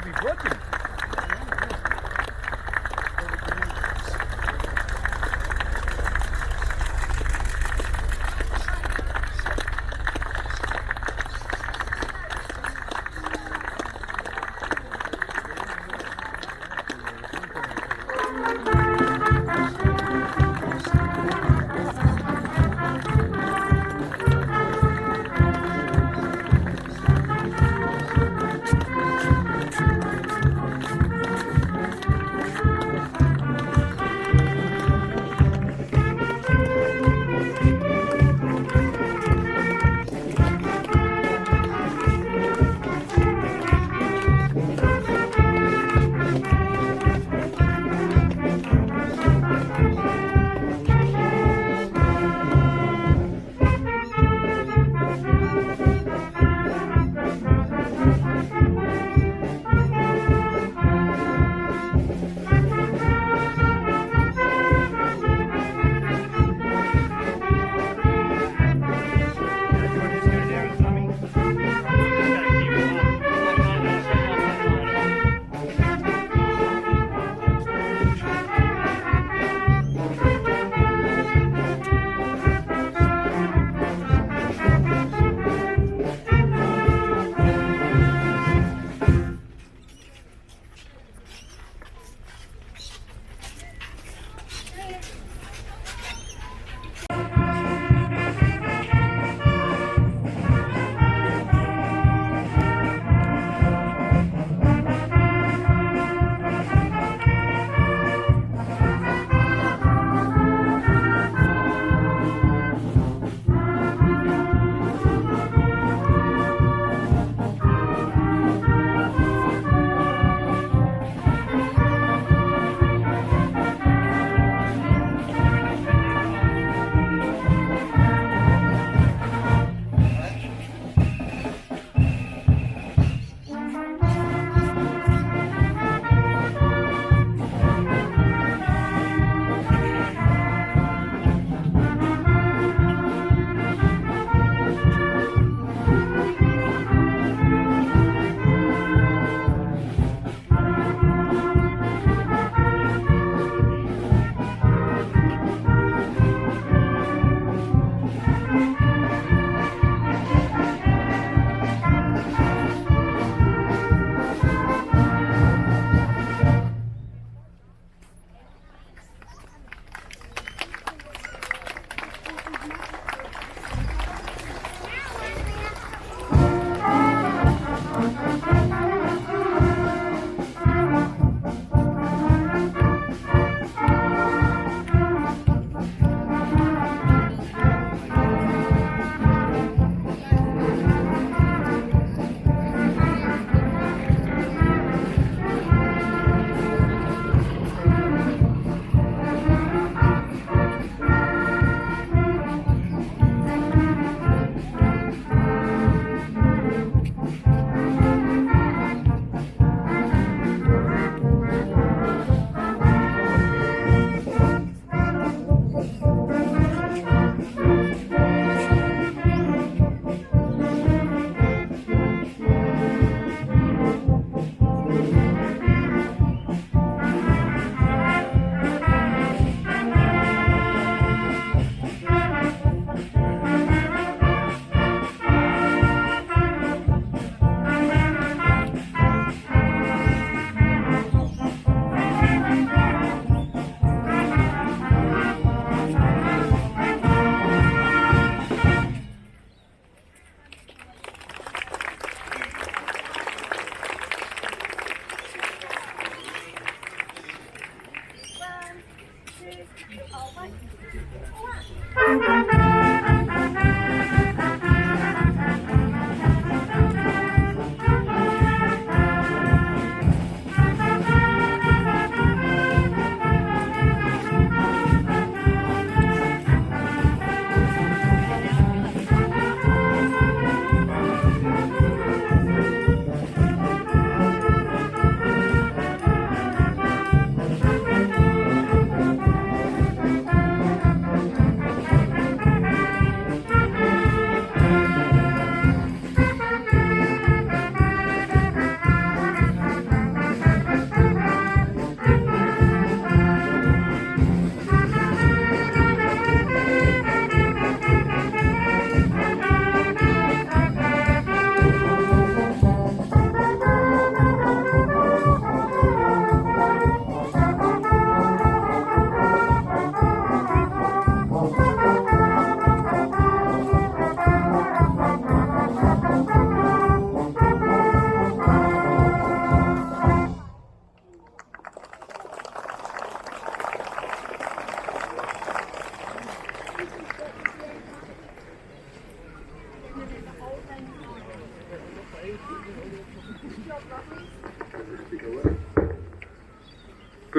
be working.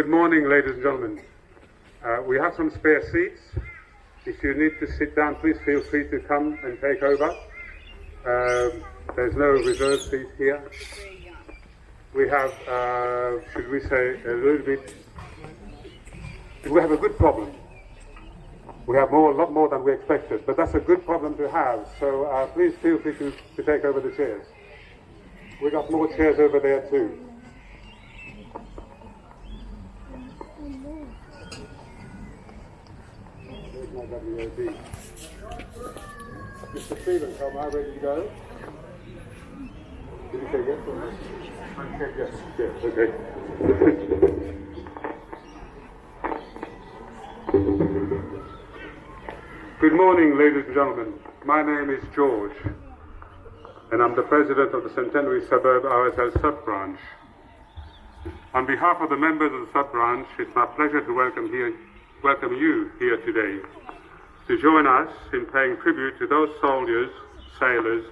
Good morning, ladies and gentlemen. We have some spare seats. If you need to sit down, please feel free to come and take over. There's no reserved seat here. We have, should we say, a little bit, we have a good problem. We have a lot more than we expected, but that's a good problem to have. So please feel free to take over the chairs. We got more chairs over there too. Mr. Stevens, am I ready to go? Did you say yes or no? I said yes. Yes, okay. Good morning, ladies and gentlemen. My name is George, and I'm the president of the Centenary Suburb RSL sub-branch. On behalf of the members of the sub-branch, it's my pleasure to welcome you here today to join us in paying tribute to those soldiers, sailors,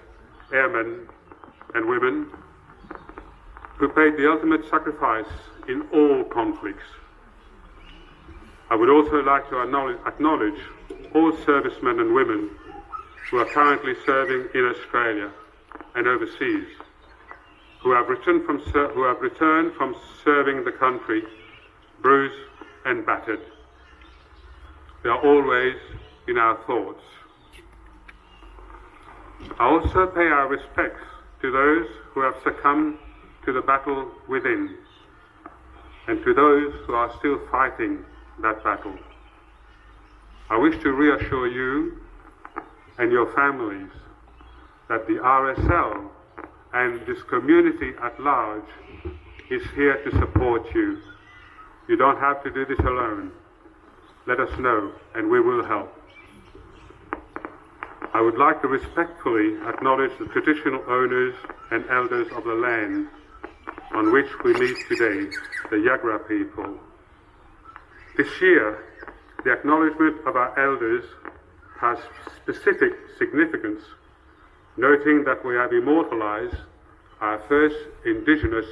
airmen and women who paid the ultimate sacrifice in all conflicts. I would also like to acknowledge all servicemen and women who are currently serving in Australia and overseas, who have returned from serving the country bruised and battered. They are always in our thoughts. I also pay our respects to those who have succumbed to the battle within, and to those who are still fighting that battle. I wish to reassure you and your families that the RSL and this community at large is here to support you. You don't have to do this alone. Let us know and we will help. I would like to respectfully acknowledge the traditional owners and elders of the land on which we meet today, the Yagra people. This year, the acknowledgement of our elders has specific significance, noting that we have immortalized our first Indigenous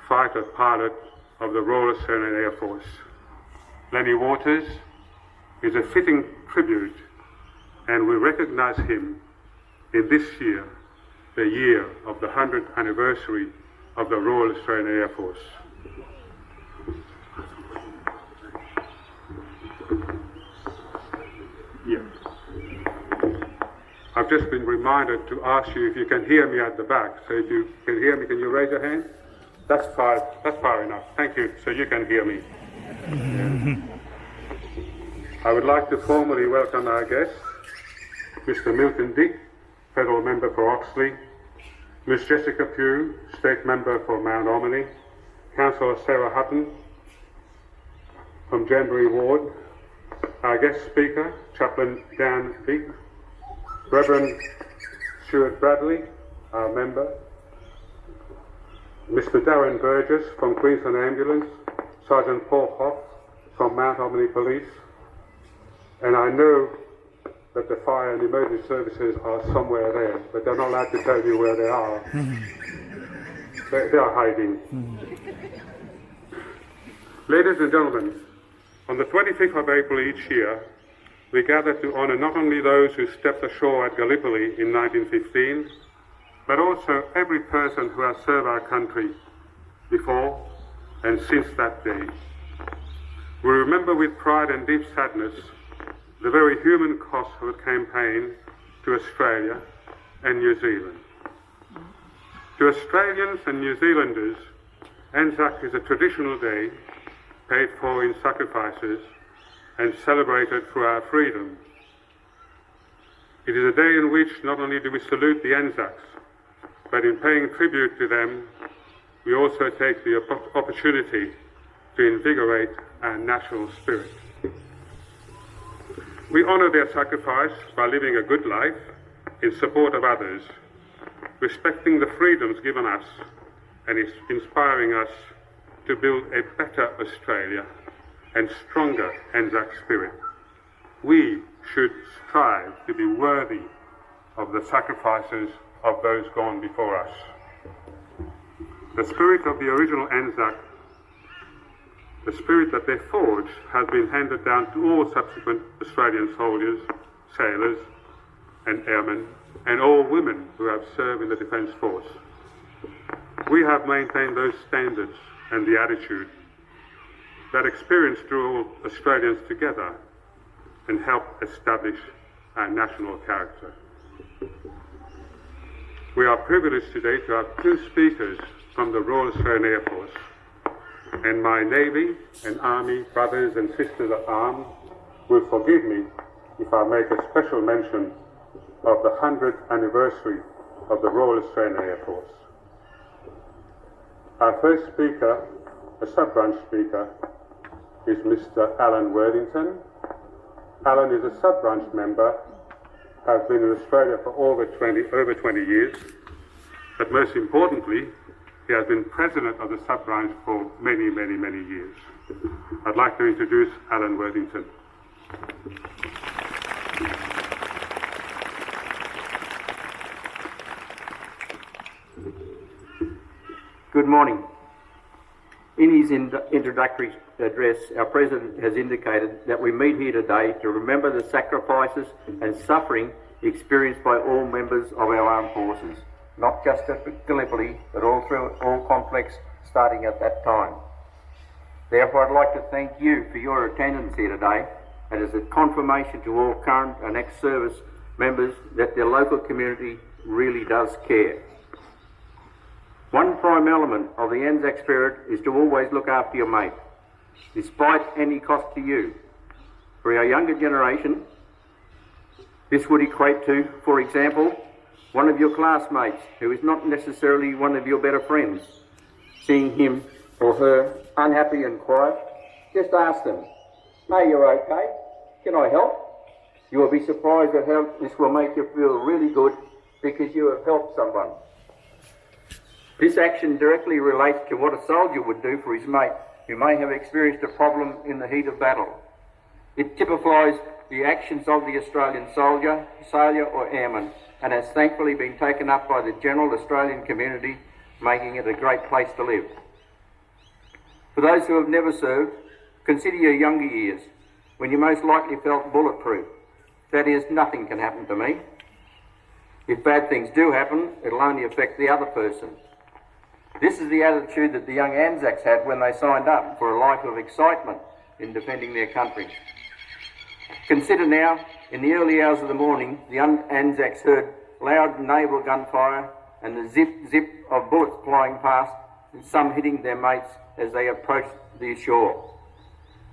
fighter pilot of the Royal Australian Air Force. Lenny Waters is a fitting tribute, and we recognize him in this year, the year of the 100th anniversary of the Royal Australian Air Force. Yeah. I've just been reminded to ask you if you can hear me at the back. So if you can hear me, can you raise your hand? That's far enough. Thank you. So you can hear me. Yeah. I would like to formally welcome our guests, Mr. Milton Dick, Federal Member for Oxley, Ms. Jessica Pugh, State Member for Mount OMMANEY, Councillor Sarah Hutton from Jamboree Ward, our guest speaker, Chaplain Dan Bigg, Reverend Stuart Bradley, our member, Mr. Darren Burgess from Queensland Ambulance, Sergeant Paul Hoff from Mount OMMANEY Police, and I know that the fire and emergency services are somewhere there, but they're not allowed to tell you where they are. They are hiding. Ladies and gentlemen, on the 25th of April each year, we gather to honour not only those who stepped ashore at Gallipoli in 1915, but also every person who has served our country before and since that day. We remember with pride and deep sadness the very human cost of the campaign to Australia and New Zealand. To Australians and New Zealanders, Anzac is a traditional day paid for in sacrifices and celebrated through our freedom. It is a day in which not only do we salute the Anzacs, but in paying tribute to them, we also take the opportunity to invigorate our national spirit. We honour their sacrifice by living a good life in support of others, respecting the freedoms given us and inspiring us to build a better Australia and stronger Anzac spirit. We should strive to be worthy of the sacrifices of those gone before us. The spirit of the original Anzac The spirit that they forged has been handed down to all subsequent Australian soldiers, sailors and airmen, and all women who have served in the Defence Force. We have maintained those standards and the attitude. That experience drew all Australians together and helped establish our national character. We are privileged today to have two speakers from the Royal Australian Air Force, and my Navy and Army brothers and sisters at arms will forgive me if I make a special mention of the 100th anniversary of the Royal Australian Air Force. Our first speaker, a sub-branch speaker, is Mr. Alan Worthington. Alan is a sub-branch member, has been in Australia for over 20 years, but most importantly, he has been president of the sub-branch for many, many, many years. I'd like to introduce Alan Worthington. Good morning. In his introductory address, our President has indicated that we meet here today to remember the sacrifices and suffering experienced by all members of our armed forces, not just at Gallipoli, but all through all conflicts starting at that time. Therefore, I'd like to thank you for your attendance here today, and as a confirmation to all current and ex-service members that their local community really does care. One prime element of the Anzac spirit is to always look after your mate, despite any cost to you. For our younger generation, this would equate to, for example, one of your classmates who is not necessarily one of your better friends. Seeing him or her unhappy and quiet, just ask them, "Hey, you're okay? Can I help?" You will be surprised at how this will make you feel really good because you have helped someone. This action directly relates to what a soldier would do for his mate who may have experienced a problem in the heat of battle. It typifies the actions of the Australian soldier, sailor or airman, and has thankfully been taken up by the general Australian community, making it a great place to live. For those who have never served, consider your younger years, when you most likely felt bulletproof. That is, nothing can happen to me. If bad things do happen, it'll only affect the other person. This is the attitude that the young Anzacs had when they signed up for a life of excitement in defending their country. Consider now, in the early hours of the morning, the Anzacs heard loud naval gunfire and the zip-zip of bullets flying past, and some hitting their mates as they approached the shore.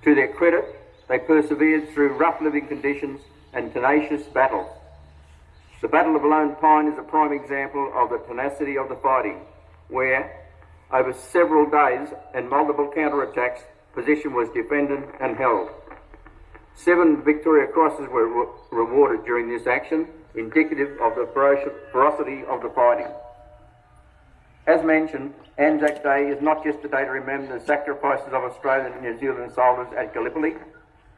To their credit, they persevered through rough living conditions and tenacious battles. The Battle of Lone Pine is a prime example of the tenacity of the fighting, where, over several days and multiple counterattacks, position was defended and held. 7 Victoria Crosses were rewarded during this action, indicative of the ferocity of the fighting. As mentioned, Anzac Day is not just a day to remember the sacrifices of Australian and New Zealand soldiers at Gallipoli.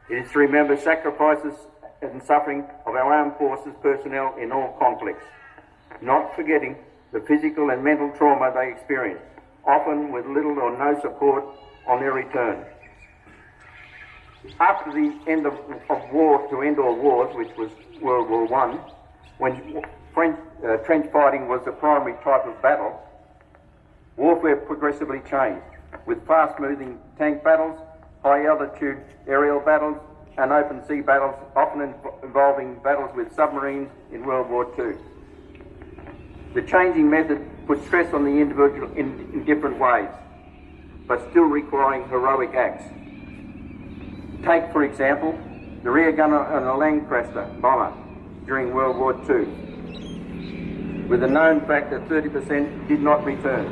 It is to remember sacrifices and suffering of our armed forces personnel in all conflicts, not forgetting the physical and mental trauma they experienced, often with little or no support on their return. After the end of war to end all wars, which was World War I, when trench fighting was the primary type of battle, warfare progressively changed, with fast-moving tank battles, high-altitude aerial battles, and open sea battles, often involving battles with submarines in World War II. The changing method put stress on the individual in different ways, but still requiring heroic acts. Take, for example, the rear gunner on a Lancaster bomber during World War II, with the known fact that 30% did not return.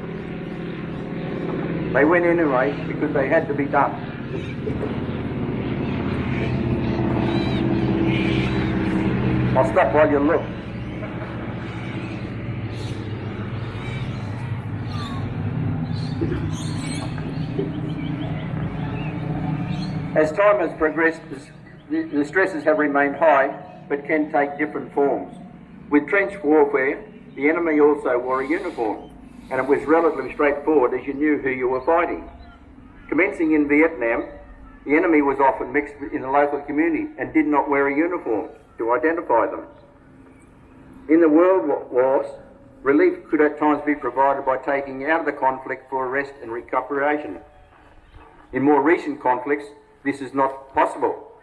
They went anyway because they had to be done. I'll stop while you look. As time has progressed, the stresses have remained high, but can take different forms. With trench warfare, the enemy also wore a uniform, and it was relatively straightforward as you knew who you were fighting. Commencing in Vietnam, the enemy was often mixed in the local community and did not wear a uniform to identify them. In the world wars, relief could at times be provided by taking out of the conflict for rest and recuperation. In more recent conflicts, this is not possible,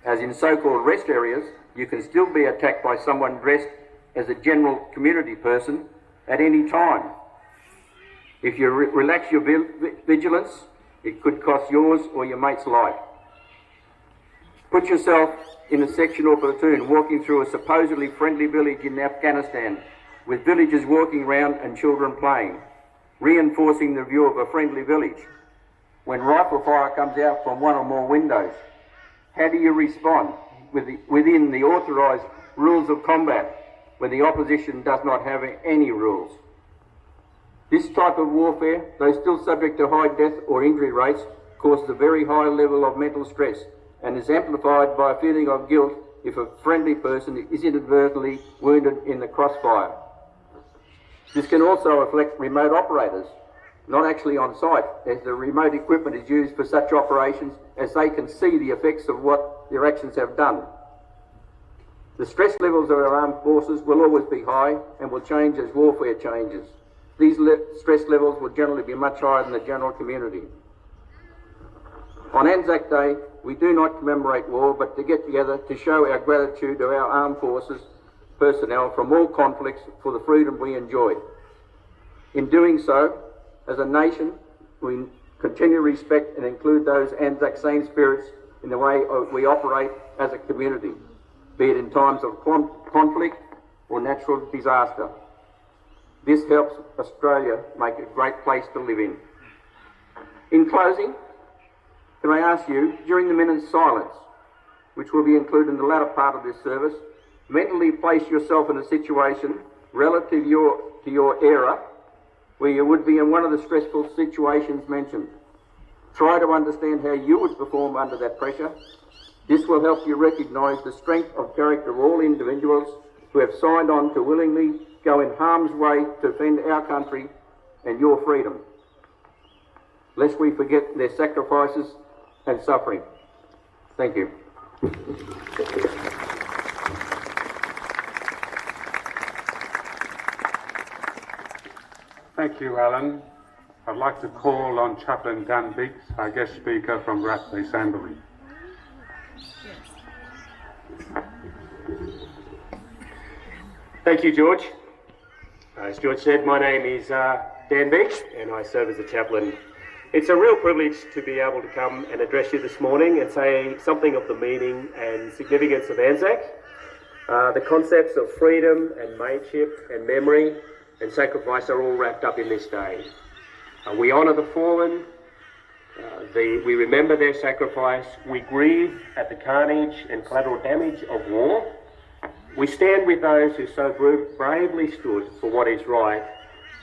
as in so-called rest areas, you can still be attacked by someone dressed as a general community person at any time. If you relax your vigilance, it could cost yours or your mate's life. Put yourself in a section or platoon walking through a supposedly friendly village in Afghanistan, with villagers walking around and children playing, reinforcing the view of a friendly village. When rifle fire comes out from one or more windows, how do you respond within the authorised rules of combat when the opposition does not have any rules? This type of warfare, though still subject to high death or injury rates, causes a very high level of mental stress and is amplified by a feeling of guilt if a friendly person is inadvertently wounded in the crossfire. This can also affect remote operators, not actually on site, as the remote equipment is used for such operations as they can see the effects of what their actions have done. The stress levels of our armed forces will always be high and will change as warfare changes. These stress levels will generally be much higher than the general community. On Anzac Day, we do not commemorate war, but to get together to show our gratitude to our armed forces personnel from all conflicts for the freedom we enjoyed. In doing so, as a nation, we continue to respect and include those Anzac same spirits in the way we operate as a community, be it in times of conflict or natural disaster. This helps Australia make a great place to live in. In closing, can I ask you, during the minute's silence, which will be included in the latter part of this service, mentally place yourself in a situation relative to your era where you would be in one of the stressful situations mentioned. Try to understand how you would perform under that pressure. This will help you recognise the strength of character of all individuals who have signed on to willingly go in harm's way to defend our country and your freedom, lest we forget their sacrifices and suffering. Thank you. Thank you, Alan. I'd like to call on Chaplain Dan Biggs, our guest speaker from Rathbay Sanderley. Thank you, George. As George said, my name is Dan Biggs and I serve as a chaplain. It's a real privilege to be able to come and address you this morning and say something of the meaning and significance of Anzac. The concepts of freedom and mateship and memory and sacrifice are all wrapped up in this day. We honour the fallen, we remember their sacrifice, we grieve at the carnage and collateral damage of war. We stand with those who so bravely stood for what is right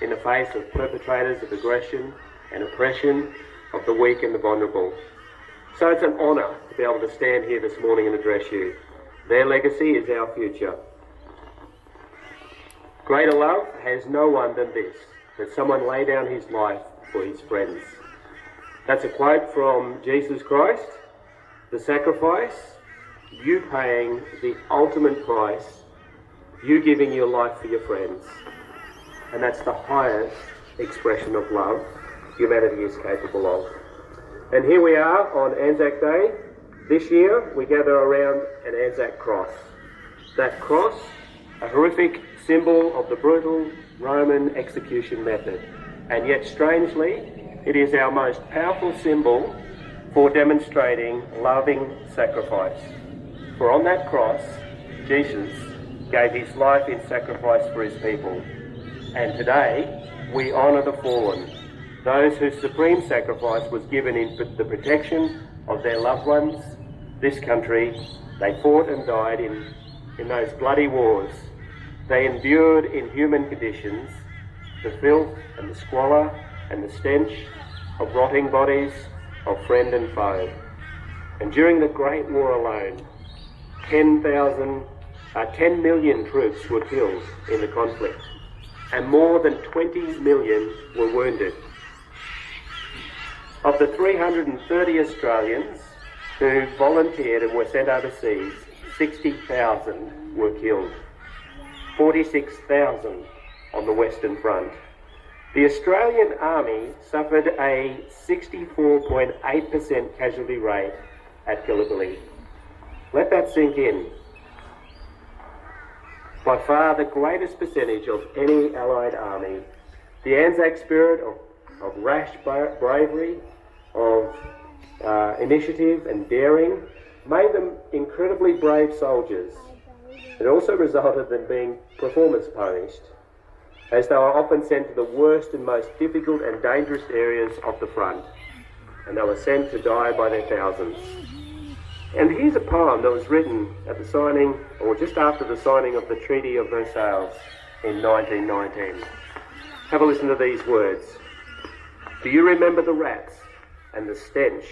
in the face of perpetrators of aggression and oppression of the weak and the vulnerable. So it's an honour to be able to stand here this morning and address you. Their legacy is our future. Greater love has no one than this, that someone lay down his life for his friends. That's a quote from Jesus Christ. The sacrifice, you paying the ultimate price, you giving your life for your friends. And that's the highest expression of love humanity is capable of. And here we are on Anzac Day. This year we gather around an Anzac cross. That cross, a horrific symbol of the brutal Roman execution method. And yet strangely, it is our most powerful symbol for demonstrating loving sacrifice. For on that cross, Jesus gave his life in sacrifice for his people. And today, we honour the fallen, those whose supreme sacrifice was given in the protection of their loved ones, this country. They fought and died in those bloody wars. They endured in human conditions the filth and the squalor and the stench of rotting bodies of friend and foe. And during the Great War alone, 10 million troops were killed in the conflict, and more than 20 million were wounded. Of the 330 Australians who volunteered and were sent overseas, 60,000 were killed. 46,000 on the Western Front. The Australian Army suffered a 64.8% casualty rate at Gallipoli. Let that sink in. By far the greatest percentage of any Allied army. The Anzac spirit of rash bravery, of initiative and daring made them incredibly brave soldiers. It also resulted in being performance punished, as they were often sent to the worst and most difficult and dangerous areas of the front, and they were sent to die by their thousands. And here's a poem that was written at the signing, or just after the signing of the Treaty of Versailles in 1919. Have a listen to these words. Do you remember the rats and the stench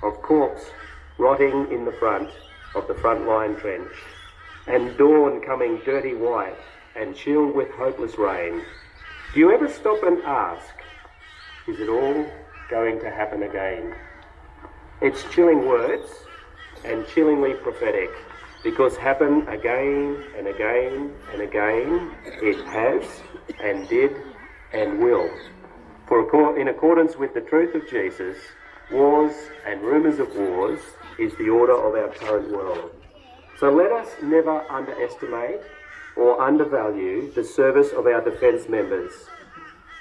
of corpse rotting in the front of the front line trench, and dawn coming dirty white and chill with hopeless rain? Do you ever stop and ask, is it all going to happen again? It's chilling words and chillingly prophetic, because happen again and again and again it has and did and will. For in accordance with the truth of Jesus, wars and rumours of wars is the order of our current world. So let us never underestimate or undervalue the service of our defence members,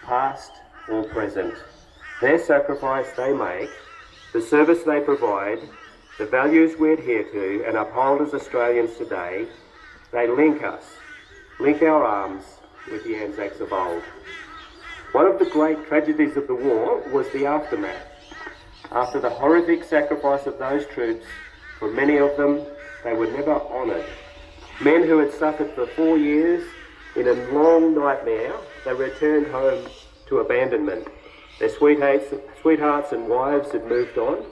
past or present. Their sacrifice they make, the service they provide, the values we adhere to and uphold as Australians today, they link our arms with the Anzacs of old. One of the great tragedies of the war was the aftermath. After the horrific sacrifice of those troops, for many of them, they were never honoured. Men who had suffered for 4 years in a long nightmare, they returned home to abandonment. Their sweethearts and wives had moved on.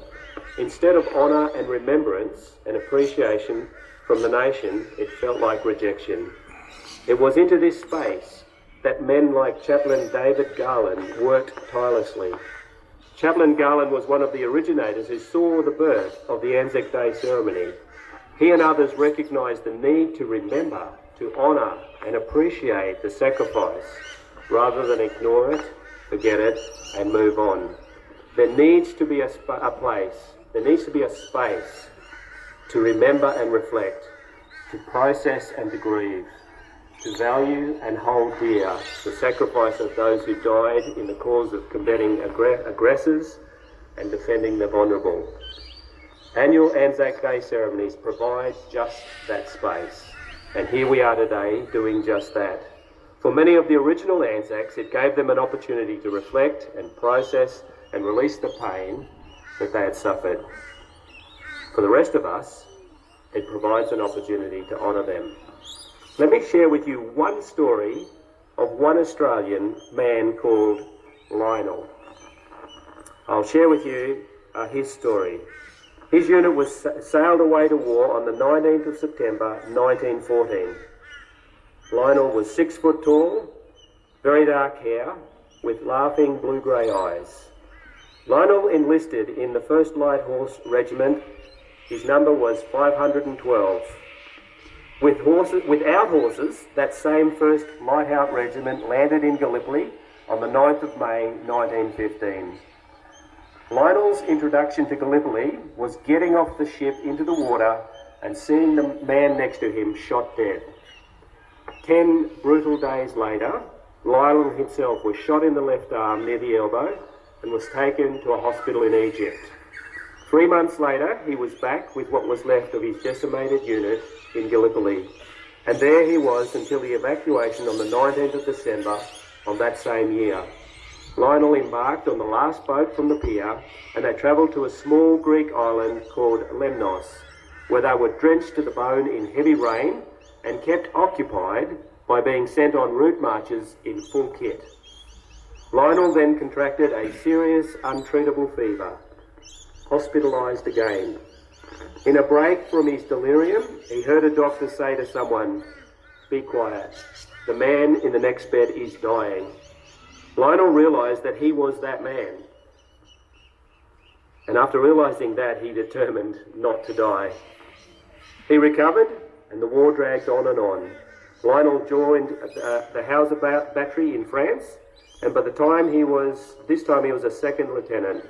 Instead of honour and remembrance and appreciation from the nation, it felt like rejection. It was into this space that men like Chaplain David Garland worked tirelessly. Chaplain Garland was one of the originators who saw the birth of the Anzac Day ceremony. He and others recognised the need to remember, to honour and appreciate the sacrifice, rather than ignore it, forget it and move on. There needs to be a space to remember and reflect, to process and to grieve, to value and hold dear the sacrifice of those who died in the cause of combating aggressors and defending the vulnerable. Annual Anzac Day ceremonies provide just that space, and here we are today doing just that. For many of the original Anzacs, it gave them an opportunity to reflect and process and release the pain that they had suffered. For the rest of us, it provides an opportunity to honour them. Let me share with you one story of one Australian man called Lionel. I'll share with you his story. His unit was sailed away to war on the 19th of September 1914. Lionel was 6 foot tall, very dark hair, with laughing blue-grey eyes. Lionel enlisted in the 1st Light Horse Regiment. His number was 512. Without horses, that same 1st Light Horse Regiment landed in Gallipoli on the 9th of May 1915. Lionel's introduction to Gallipoli was getting off the ship into the water and seeing the man next to him shot dead. 10 brutal days later, Lionel himself was shot in the left arm near the elbow and was taken to a hospital in Egypt. 3 months later, he was back with what was left of his decimated unit in Gallipoli, and there he was until the evacuation on the 19th of December of that same year. Lionel embarked on the last boat from the pier, and they travelled to a small Greek island called Lemnos, where they were drenched to the bone in heavy rain and kept occupied by being sent on route marches in full kit. Lionel then contracted a serious, untreatable fever, hospitalised again. In a break from his delirium, he heard a doctor say to someone, "Be quiet, the man in the next bed is dying." Lionel realised that he was that man. and after realising that, he determined not to die. He recovered, and the war dragged on and on. Lionel joined the Hauser battery in France, and by the time this time he was a second lieutenant.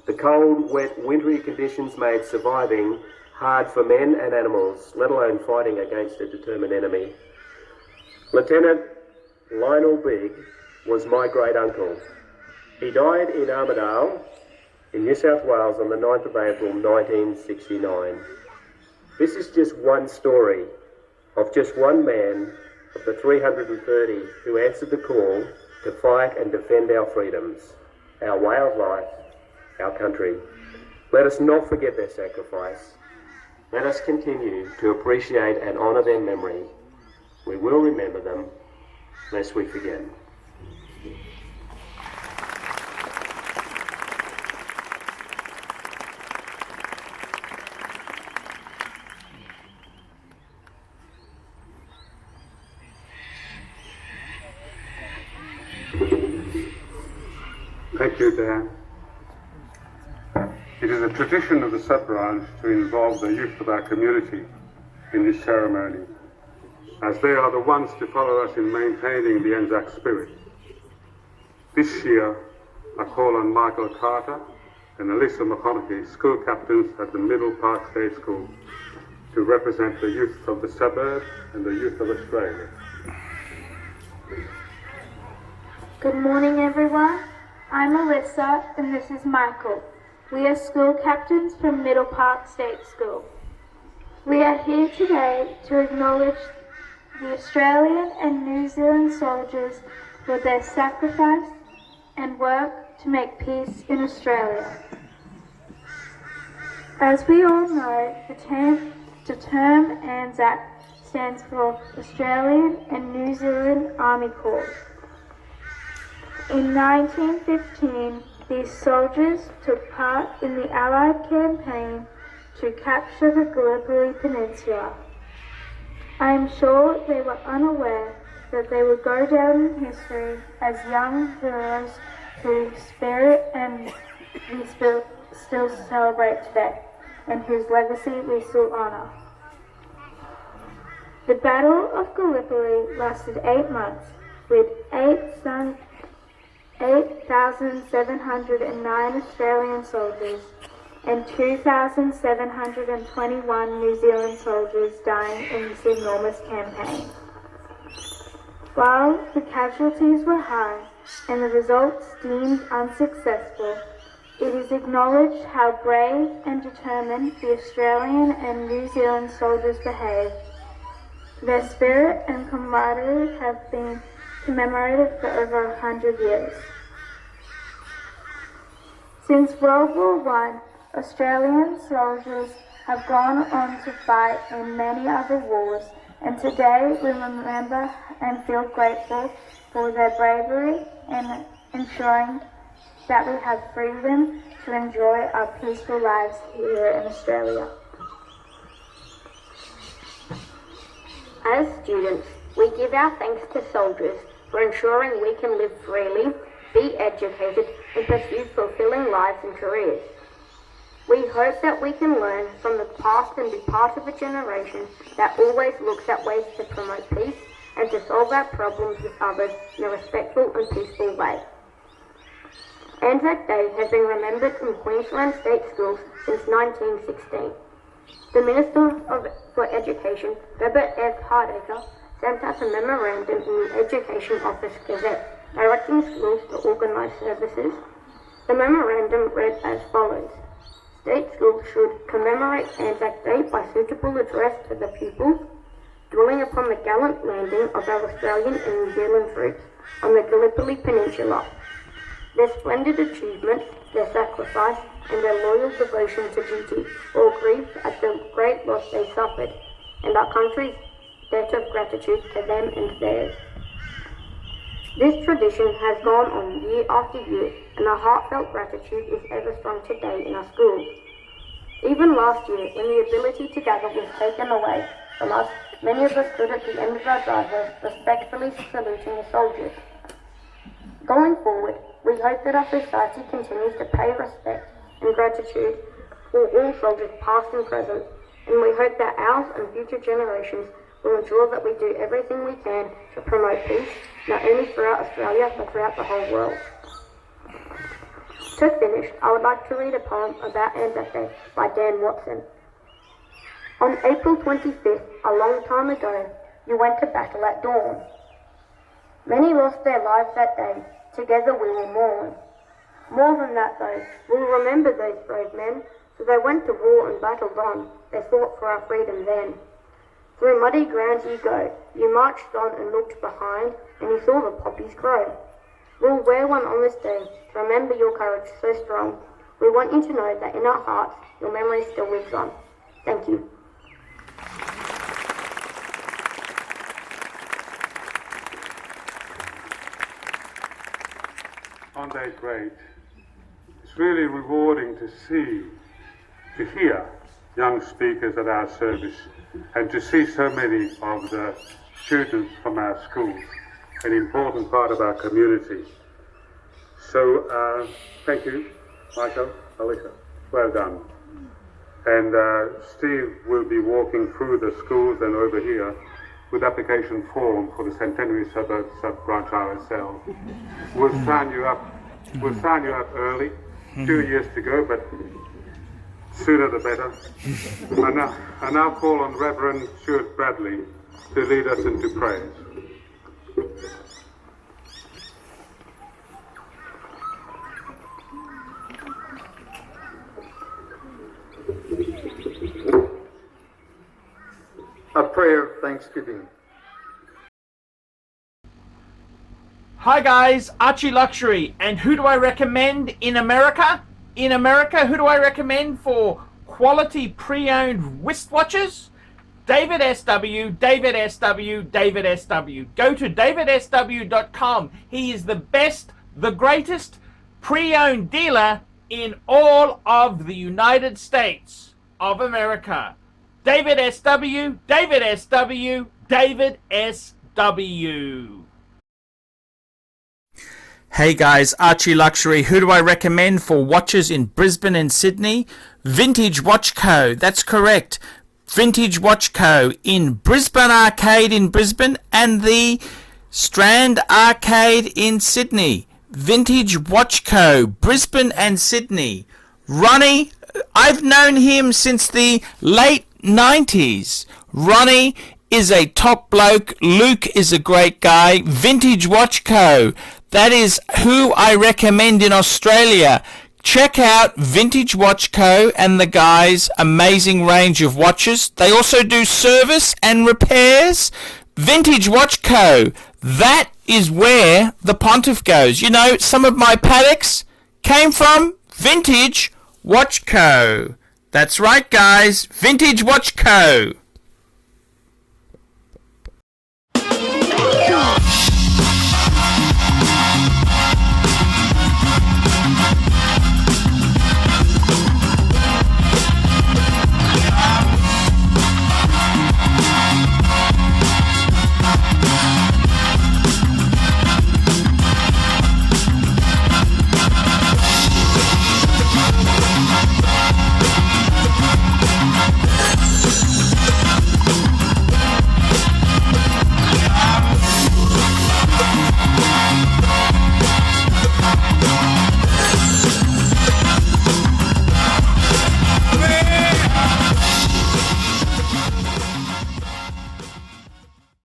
The cold, wet, wintry conditions made surviving hard for men and animals, let alone fighting against a determined enemy. Lieutenant Lionel Bigg was my great-uncle. He died in Armidale, in New South Wales on the 9th of April 1969. This is just one story of just one man of the 330 who answered the call to fight and defend our freedoms, our way of life, our country. Let us not forget their sacrifice. Let us continue to appreciate and honour their memory. We will remember them, lest we forget. Thank you, Dan. It is a tradition of the sub-branch to involve the youth of our community in this ceremony, as they are the ones to follow us in maintaining the Anzac spirit. This year, I call on Michael Carter and Alyssa McConaughey, school captains at the Middle Park State School, to represent the youth of the suburbs and the youth of Australia. Good morning, everyone. I'm Alyssa and this is Michael. We are school captains from Middle Park State School. We are here today to acknowledge the Australian and New Zealand soldiers for their sacrifice and work to make peace in Australia. As we all know, the term Anzac stands for Australian and New Zealand Army Corps. In 1915, these soldiers took part in the Allied campaign to capture the Gallipoli Peninsula. I am sure they were unaware that they would go down in history as young heroes whose spirit and we still celebrate today, and whose legacy we still honour. The Battle of Gallipoli lasted 8 months, with 8,709 Australian soldiers and 2,721 New Zealand soldiers dying in this enormous campaign. While the casualties were high and the results deemed unsuccessful, it is acknowledged how brave and determined the Australian and New Zealand soldiers behaved. Their spirit and camaraderie have been commemorated for over 100 years. Since World War I, Australian soldiers have gone on to fight in many other wars, and today we remember and feel grateful for their bravery in ensuring that we have freedom to enjoy our peaceful lives here in Australia. As students, we give our thanks to soldiers for ensuring we can live freely, be educated, and pursue fulfilling lives and careers. We hope that we can learn from the past and be part of a generation that always looks at ways to promote peace and to solve our problems with others in a respectful and peaceful way. Anzac Day has been remembered in Queensland State Schools since 1916. The Minister for Education, Herbert F. Hardacre, sent out a memorandum in the Education Office Gazette directing schools to organise services. The memorandum read as follows: State schools should commemorate Anzac Day by suitable address to the pupils, dwelling upon the gallant landing of our Australian and New Zealand troops on the Gallipoli Peninsula, their splendid achievements, their sacrifice, and their loyal devotion to duty, or grief at the great loss they suffered, and our country's debt of gratitude to them and theirs. This tradition has gone on year after year, and our heartfelt gratitude is ever strong today in our schools. Even last year, when the ability to gather was taken away from us, many of us stood at the end of our driveways, respectfully saluting the soldiers. Going forward, we hope that our society continues to pay respect and gratitude for all soldiers past and present, and we hope that ours and future generations will ensure that we do everything we can to promote peace, not only throughout Australia, but throughout the whole world. To finish, I would like to read a poem about Anzac Day by Dan Watson. On April 25th, a long time ago, you went to battle at dawn. Many lost their lives that day, together we will mourn. More than that though, we'll remember those brave men, for they went to war and battled on, they fought for our freedom then. Through muddy grounds you go, you marched on and looked behind, and you saw the poppies grow. We'll wear one on this day, to remember your courage so strong. We want you to know that in our hearts, your memory still lives on. Thank you. Aren't they great? It's really rewarding to hear young speakers at our service, and to see so many of the students from our schools, an important part of our community. So, thank you, Michael, Alicia, well done. And Steve will be walking through the schools and over here with application form for the Centenary Suburbs sub-branch RSL. We'll sign you up early, 2 years to go, but sooner the better. I now call on Reverend Stuart Bradley to lead us into prayers. A prayer of thanksgiving. Hi guys, ArchieLuxury, and who do I recommend in America? In America, who do I recommend for quality pre-owned wristwatches? David SW, David SW, David SW. Go to davidsw.com. He is the best, the greatest pre-owned dealer in all of the United States of America. David SW, David SW, David SW. Hey guys, ArchieLuxury. Who do I recommend for watches in Brisbane and Sydney? Vintage Watch Co. That's correct. Vintage Watch Co. in Brisbane Arcade in Brisbane and the Strand Arcade in Sydney. Vintage Watch Co. Brisbane and Sydney. Ronnie, I've known him since the late 90s. Ronnie is a top bloke. Luke is a great guy. Vintage Watch Co. That is who I recommend in Australia. Check out Vintage Watch Co. and the guys' amazing range of watches. They also do service and repairs. Vintage Watch Co. That is where the pontiff goes. You know, some of my Patek's came from Vintage Watch Co. That's right, guys. Vintage Watch Co.